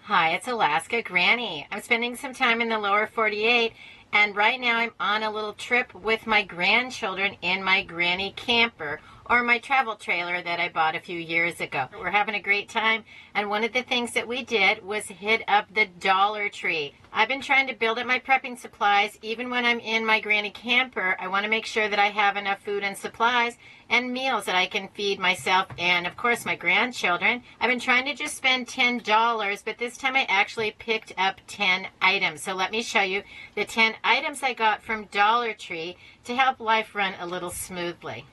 Hi, it's Alaska Granny. I'm spending some time in the lower 48, and right now I'm on a little trip with my grandchildren in my granny camper, or my travel trailer that I bought a few years ago. We're having a great time, and one of the things that we did was hit up the Dollar Tree. I've been trying to build up my prepping supplies. Even when I'm in my granny camper, I want to make sure that I have enough food and supplies and meals that I can feed myself and, of course, my grandchildren. I've been trying to just spend $10, but this time I actually picked up 10 items. So let me show you the 10 items I got from Dollar Tree to help life run a little smoothly.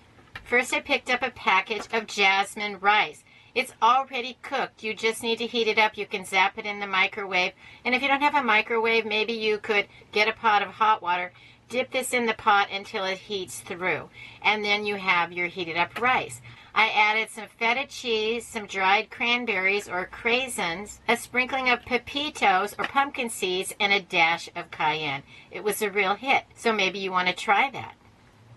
First, I picked up a package of jasmine rice. It's already cooked. You just need to heat it up. You can zap it in the microwave. And if you don't have a microwave, maybe you could get a pot of hot water, dip this in the pot until it heats through. And then you have your heated up rice. I added some feta cheese, some dried cranberries or craisins, a sprinkling of pepitos or pumpkin seeds, and a dash of cayenne. It was a real hit, so maybe you want to try that.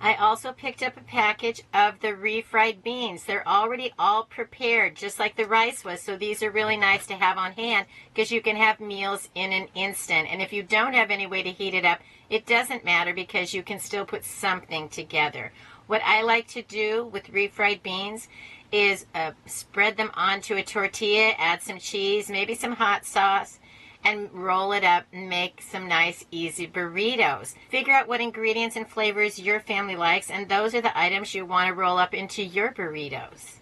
I also picked up a package of the refried beans. They're already all prepared, just like the rice was, so these are really nice to have on hand because you can have meals in an instant. And if you don't have any way to heat it up, it doesn't matter because you can still put something together. What I like to do with refried beans is spread them onto a tortilla, add some cheese, maybe some hot sauce, and roll it up and make some nice easy burritos. Figure out what ingredients and flavors your family likes, and those are the items you want to roll up into your burritos.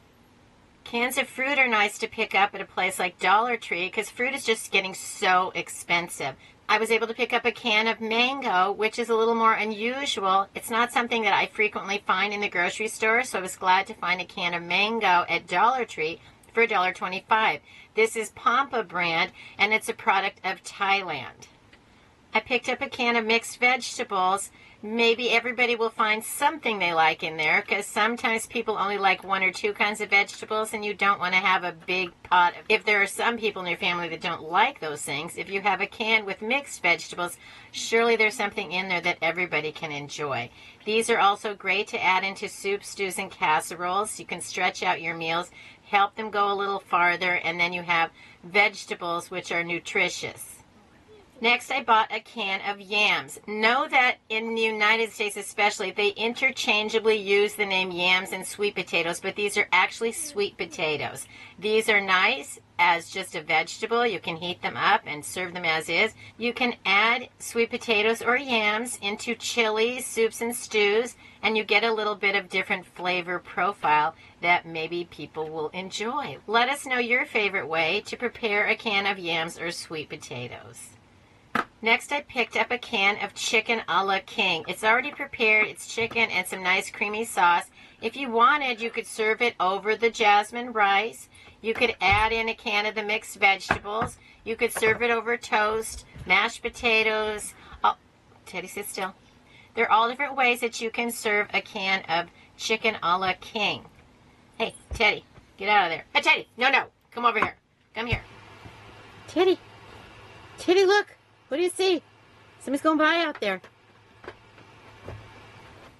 Cans of fruit are nice to pick up at a place like Dollar Tree because fruit is just getting so expensive. I was able to pick up a can of mango, which is a little more unusual. It's not something that I frequently find in the grocery store, so I was glad to find a can of mango at Dollar Tree for $1.25. This is Pampa brand, and it's a product of Thailand. I picked up a can of mixed vegetables. Maybe everybody will find something they like in there, because sometimes people only like one or two kinds of vegetables, and you don't want to have a big pot. If there are some people in your family that don't like those things, if you have a can with mixed vegetables, surely there's something in there that everybody can enjoy. These are also great to add into soups, stews, and casseroles. You can stretch out your meals, help them go a little farther, and then you have vegetables which are nutritious. Next, I bought a can of yams. Know that in the United States especially, they interchangeably use the name yams and sweet potatoes, but these are actually sweet potatoes. These are nice as just a vegetable. You can heat them up and serve them as is. You can add sweet potatoes or yams into chilies, soups, and stews, and you get a little bit of different flavor profile that maybe people will enjoy. Let us know your favorite way to prepare a can of yams or sweet potatoes. Next, I picked up a can of chicken a la king. It's already prepared. It's chicken and some nice creamy sauce. If you wanted, you could serve it over the jasmine rice. You could add in a can of the mixed vegetables. You could serve it over toast, mashed potatoes. Oh, Teddy, sit still. There are all different ways that you can serve a can of chicken a la king. Hey, Teddy, get out of there. Hey, Teddy, no, come over here. Come here. Teddy, look. What do you see? Somebody's going by out there.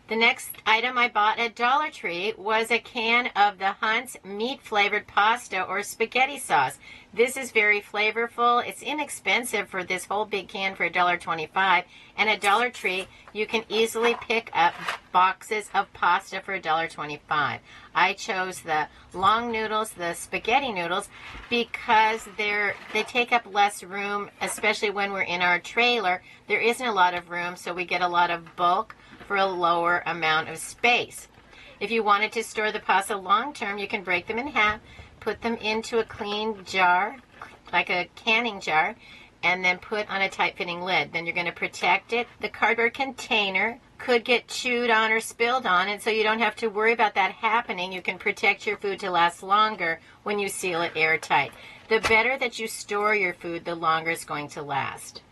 The next item I bought at Dollar Tree was a can of the Hunt's meat-flavored pasta or spaghetti sauce. This is very flavorful. It's inexpensive for this whole big can for $1.25. And at Dollar Tree, you can easily pick up boxes of pasta for $1.25. I chose the long noodles, the spaghetti noodles, because they take up less room, especially when we're in our trailer. There isn't a lot of room, so we get a lot of bulk for a lower amount of space. If you wanted to store the pasta long term, you can break them in half, put them into a clean jar, like a canning jar, and then put on a tight-fitting lid. Then you're going to protect it. The cardboard container could get chewed on or spilled on, and so you don't have to worry about that happening. You can protect your food to last longer when you seal it airtight. The better that you store your food, the longer it's going to last.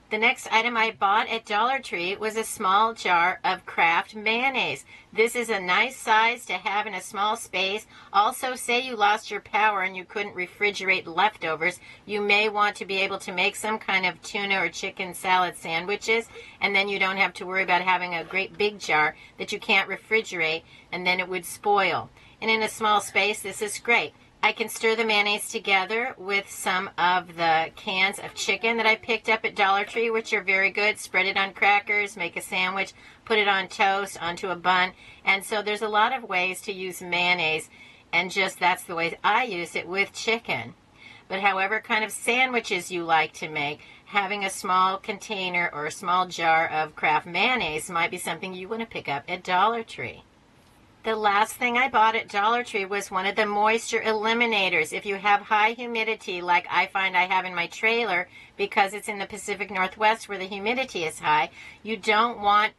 The next item I bought at Dollar Tree was a small jar of Kraft mayonnaise. This is a nice size to have in a small space. Also, say you lost your power and you couldn't refrigerate leftovers, you may want to be able to make some kind of tuna or chicken salad sandwiches, and then you don't have to worry about having a great big jar that you can't refrigerate, and then it would spoil. And in a small space, this is great. I can stir the mayonnaise together with some of the cans of chicken that I picked up at Dollar Tree, which are very good. Spread it on crackers, make a sandwich, put it on toast, onto a bun. And so there's a lot of ways to use mayonnaise, and just that's the way I use it with chicken. But however kind of sandwiches you like to make, having a small container or a small jar of Kraft mayonnaise might be something you want to pick up at Dollar Tree. The last thing I bought at Dollar Tree was one of the moisture eliminators. If you have high humidity, like I find I have in my trailer, because it's in the Pacific Northwest where the humidity is high, you don't want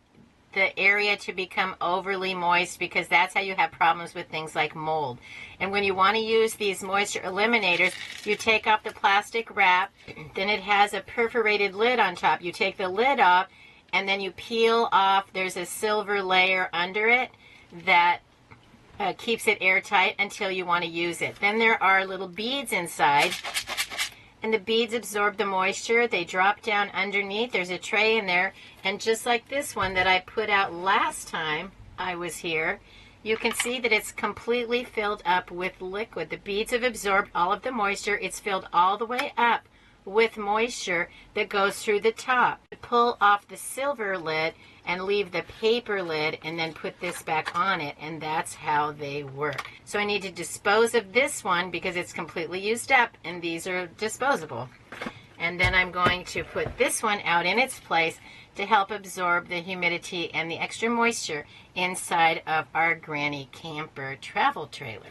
the area to become overly moist, because that's how you have problems with things like mold. And when you want to use these moisture eliminators, you take off the plastic wrap, then it has a perforated lid on top. You take the lid off, and then you peel off, there's a silver layer under it that keeps it airtight until you want to use it. Then there are little beads inside, and the beads absorb the moisture. They drop down underneath. There's a tray in there, and just like this one that I put out last time I was here, you can see that it's completely filled up with liquid. The beads have absorbed all of the moisture. It's filled all the way up with moisture that goes through the top. Pull off the silver lid and leave the paper lid, and then put this back on it, and that's how they work. So I need to dispose of this one because it's completely used up, and these are disposable. And then I'm going to put this one out in its place to help absorb the humidity and the extra moisture inside of our granny camper travel trailer.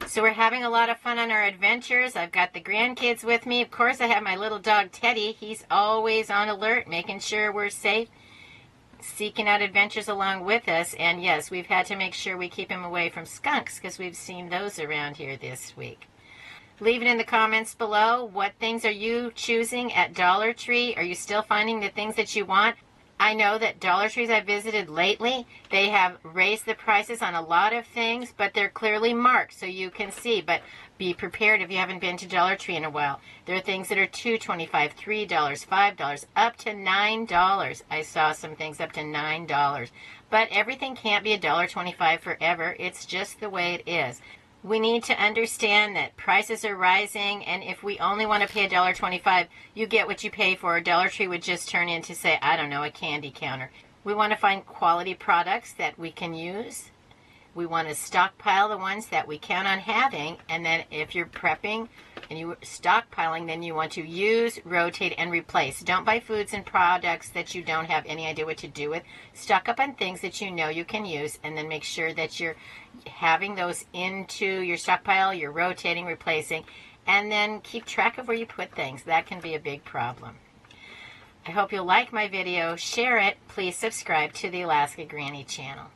So we're having a lot of fun on our adventures. I've got the grandkids with me. Of course, I have my little dog Teddy. He's always on alert, making sure we're safe, seeking out adventures along with us. And yes, we've had to make sure we keep him away from skunks, because we've seen those around here this week. Leave it in the comments below. What things are you choosing at Dollar Tree? Are you still finding the things that you want? I know that Dollar Trees I've visited lately, they have raised the prices on a lot of things, but they're clearly marked so you can see. But be prepared if you haven't been to Dollar Tree in a while. There are things that are $2.25, $3, $5, up to $9. I saw some things up to $9. But everything can't be $1.25 forever. It's just the way it is. We need to understand that prices are rising, and if we only want to pay $1.25, you get what you pay for. Dollar Tree would just turn into, say, I don't know, a candy counter. We want to find quality products that we can use. We want to stockpile the ones that we count on having, and then if you're prepping and you're stockpiling, then you want to use, rotate, and replace. Don't buy foods and products that you don't have any idea what to do with. Stock up on things that you know you can use, and then make sure that you're having those into your stockpile, you're rotating, replacing, and then keep track of where you put things. That can be a big problem. I hope you'll like my video, share it, please subscribe to the Alaska Granny channel.